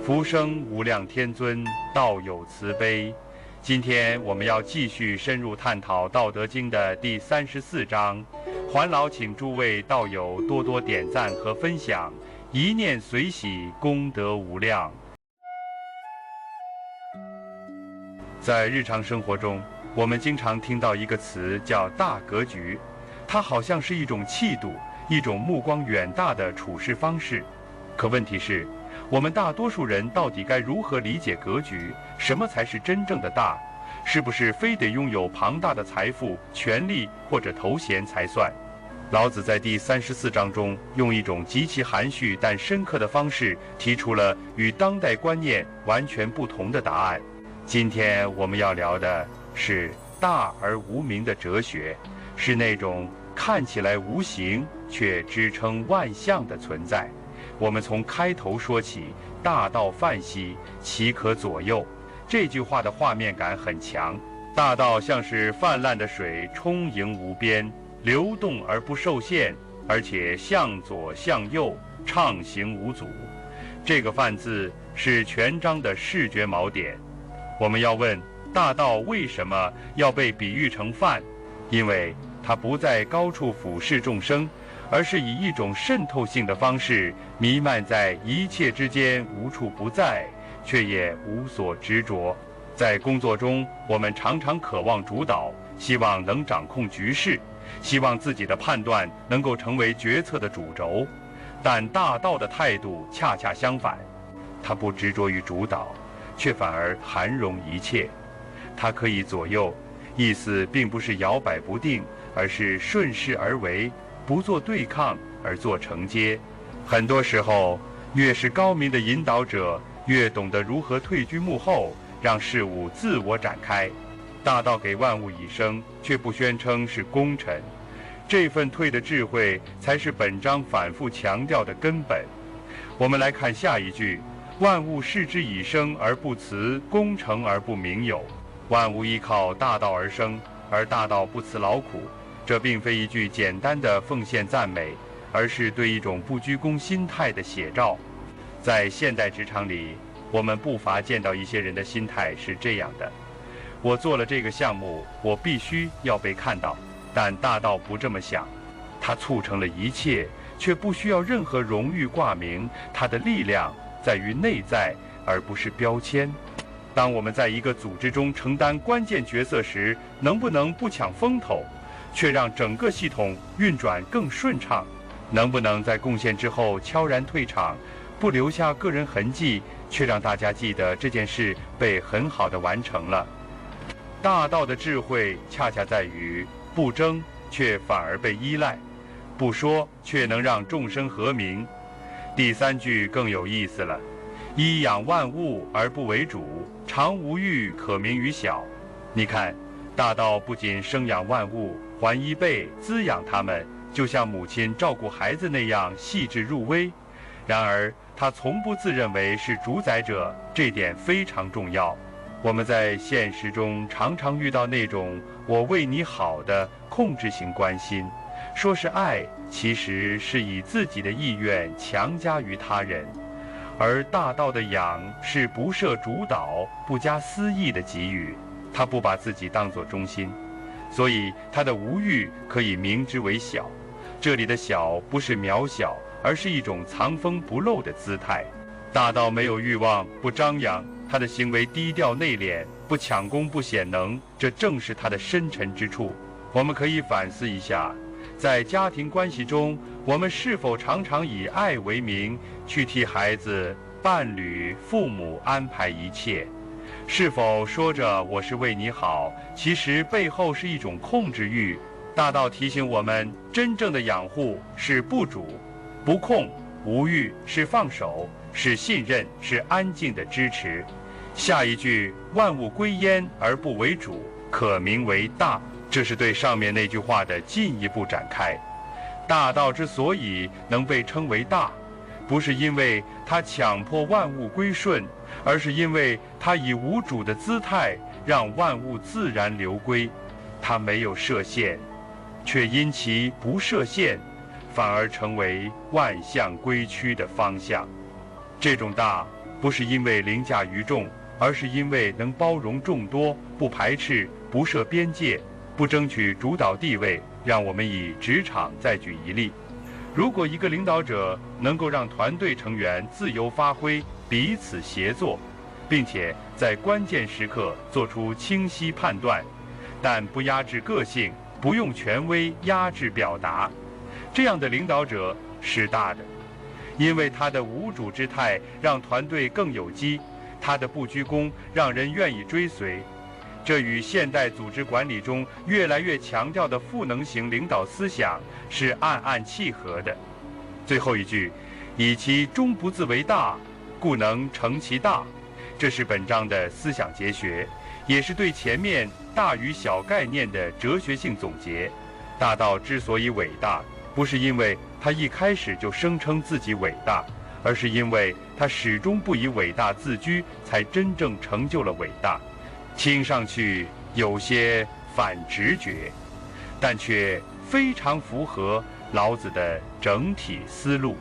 福生无量天尊，道有慈悲。今天我们要继续深入探讨《道德经》的第34章，还劳请诸位道友多多点赞和分享，一念随喜，功德无量。在日常生活中，我们经常听到一个词叫大格局，它好像是一种气度，一种目光远大的处事方式。可问题是，我们大多数人到底该如何理解格局？什么才是真正的大？是不是非得拥有庞大的财富、权力或者头衔才算？老子在第34章中，用一种极其含蓄但深刻的方式，提出了与当代观念完全不同的答案。今天我们要聊的是大而无名的哲学，是那种看起来无形却支撑万象的存在。我们从开头说起，大道泛兮，其可左右。这句话的画面感很强，大道像是泛滥的水，充盈无边，流动而不受限，而且向左向右，畅行无阻。这个泛字是全章的视觉锚点。我们要问，大道为什么要被比喻成泛？因为它不在高处俯视众生，而是以一种渗透性的方式弥漫在一切之间，无处不在，却也无所执着。在工作中，我们常常渴望主导，希望能掌控局势，希望自己的判断能够成为决策的主轴。但大道的态度恰恰相反，它不执着于主导，却反而涵容一切。它可以左右，意思并不是摇摆不定，而是顺势而为，不做对抗而做承接。很多时候，越是高明的引导者，越懂得如何退居幕后，让事物自我展开。大道给万物以生，却不宣称是功臣。这份退的智慧，才是本章反复强调的根本。我们来看下一句：万物视之以生而不辞，功成而不名有。万物依靠大道而生，而大道不辞劳苦。这并非一句简单的奉献赞美，而是对一种不居功心态的写照。在现代职场里，我们不乏见到一些人的心态是这样的：我做了这个项目，我必须要被看到。但大道不这么想，它促成了一切，却不需要任何荣誉挂名。它的力量在于内在，而不是标签。当我们在一个组织中承担关键角色时，能不能不抢风头，却让整个系统运转更顺畅？能不能在贡献之后悄然退场，不留下个人痕迹，却让大家记得这件事被很好的完成了？大道的智慧恰恰在于不争，却反而被依赖；不说，却能让众生和鸣。第三句更有意思了：一养万物而不为主，常无欲，可名于小。你看，大道不仅生养万物，还依备滋养他们，就像母亲照顾孩子那样细致入微。然而他从不自认为是主宰者，这点非常重要。我们在现实中常常遇到那种我为你好的控制型关心，说是爱，其实是以自己的意愿强加于他人。而大道的养是不设主导，不加私意的给予，他不把自己当作中心，所以他的无欲可以名之为小。这里的小不是渺小，而是一种藏锋不露的姿态。大道没有欲望，不张扬，他的行为低调内敛，不抢功不显能，这正是他的深沉之处。我们可以反思一下，在家庭关系中，我们是否常常以爱为名，去替孩子、伴侣、父母安排一切？是否说着我是为你好，其实背后是一种控制欲？大道提醒我们，真正的养护是不主、不控、无欲，是放手，是信任，是安静的支持。下一句，万物归焉而不为主，可名为大。这是对上面那句话的进一步展开。大道之所以能被称为大，不是因为它强迫万物归顺，而是因为它以无主的姿态让万物自然流归。它没有设限，却因其不设限，反而成为万象归趋的方向。这种大不是因为凌驾于众，而是因为能包容众多，不排斥，不设边界，不争取主导地位。让我们以职场再举一例，如果一个领导者能够让团队成员自由发挥，彼此协作，并且在关键时刻做出清晰判断，但不压制个性，不用权威压制表达，这样的领导者是大的，因为他的无主之态让团队更有机，他的不居功让人愿意追随。这与现代组织管理中越来越强调的赋能型领导思想是暗暗契合的。最后一句，以其终不自为大，故能成其大，这是本章的思想结学，也是对前面大与小概念的哲学性总结。大道之所以伟大，不是因为他一开始就声称自己伟大，而是因为他始终不以伟大自居，才真正成就了伟大。听上去有些反直觉，但却非常符合老子的整体思路。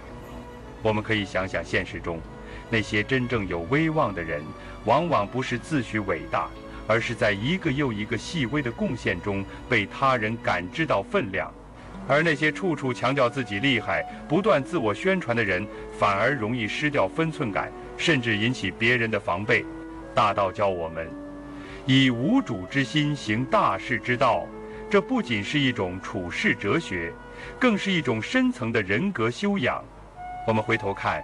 我们可以想想现实中，那些真正有威望的人，往往不是自诩伟大，而是在一个又一个细微的贡献中被他人感知到分量。而那些处处强调自己厉害、不断自我宣传的人，反而容易失掉分寸感，甚至引起别人的防备。大道教我们以无主之心行大事之道，这不仅是一种处世哲学，更是一种深层的人格修养。我们回头看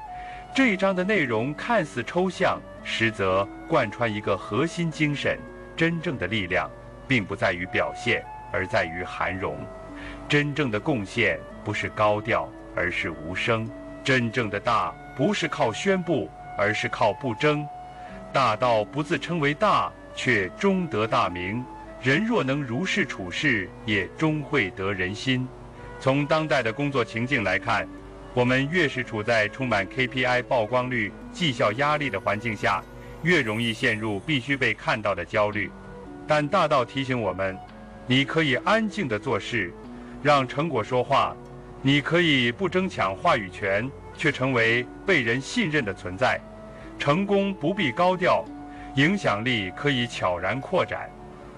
这一章的内容，看似抽象，实则贯穿一个核心精神：真正的力量并不在于表现，而在于涵容。真正的贡献不是高调，而是无声。真正的大不是靠宣布，而是靠不争。大道不自称为大，却终得大名。人若能如是处事，也终会得人心。从当代的工作情境来看，我们越是处在充满 KPI 曝光率、绩效压力的环境下，越容易陷入必须被看到的焦虑。但大道提醒我们，你可以安静地做事，让成果说话；你可以不争抢话语权，却成为被人信任的存在。成功不必高调，影响力可以悄然扩展。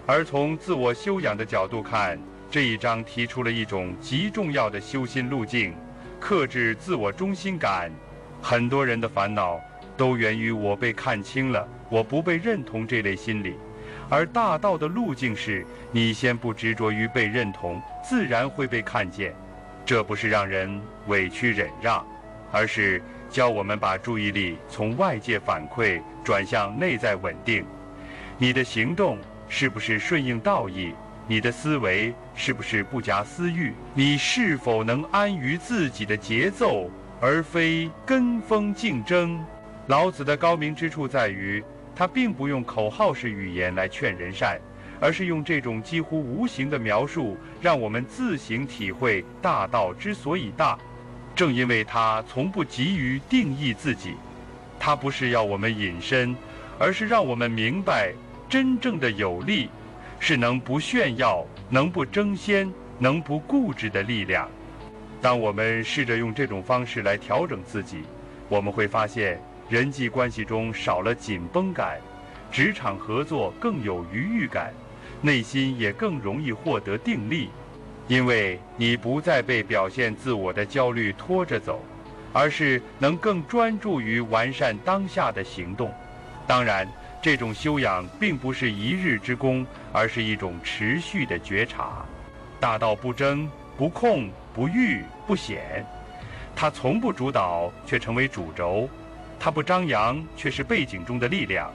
而从自我修养的角度看，这一章提出了一种极重要的修心路径：克制自我中心感。很多人的烦恼都源于我被看清了，我不被认同这类心理。而大道的路径是，你先不执着于被认同，自然会被看见。这不是让人委屈忍让，而是教我们把注意力从外界反馈转向内在稳定。你的行动是不是顺应道义？你的思维是不是不假私欲？你是否能安于自己的节奏，而非跟风竞争？老子的高明之处在于，他并不用口号式语言来劝人善，而是用这种几乎无形的描述，让我们自行体会大道之所以大。正因为他从不急于定义自己，他不是要我们隐身，而是让我们明白，真正的有力是能不炫耀、能不争先、能不固执的力量。当我们试着用这种方式来调整自己，我们会发现人际关系中少了紧绷感，职场合作更有余裕感，内心也更容易获得定力。因为你不再被表现自我的焦虑拖着走，而是能更专注于完善当下的行动。当然，这种修养并不是一日之功，而是一种持续的觉察。大道不争、不控、不欲、不显，它从不主导，却成为主轴；它不张扬，却是背景中的力量。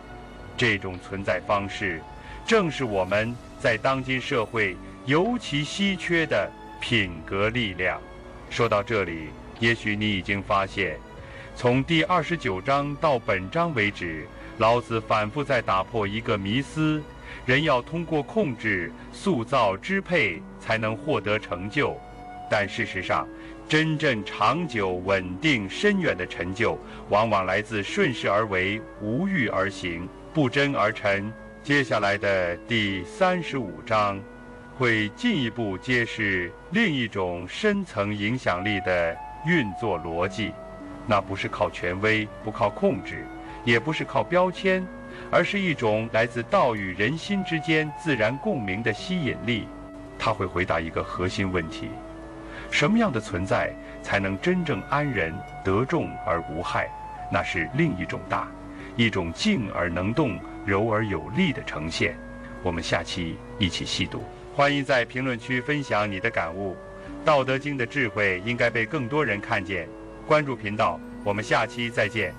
这种存在方式，正是我们在当今社会尤其稀缺的品格力量。说到这里，也许你已经发现，从第29章到本章为止，老子反复在打破一个迷思：人要通过控制、塑造、支配才能获得成就。但事实上，真正长久、稳定、深远的成就，往往来自顺势而为、无欲而行、不争而成。接下来的第35章会进一步揭示另一种深层影响力的运作逻辑，那不是靠权威，不靠控制，也不是靠标签，而是一种来自道与人心之间自然共鸣的吸引力。它会回答一个核心问题：什么样的存在才能真正安人、得众而无害？那是另一种大，一种静而能动、柔而有力的呈现。我们下期一起细读，欢迎在评论区分享你的感悟。《道德经》的智慧应该被更多人看见。关注频道，我们下期再见。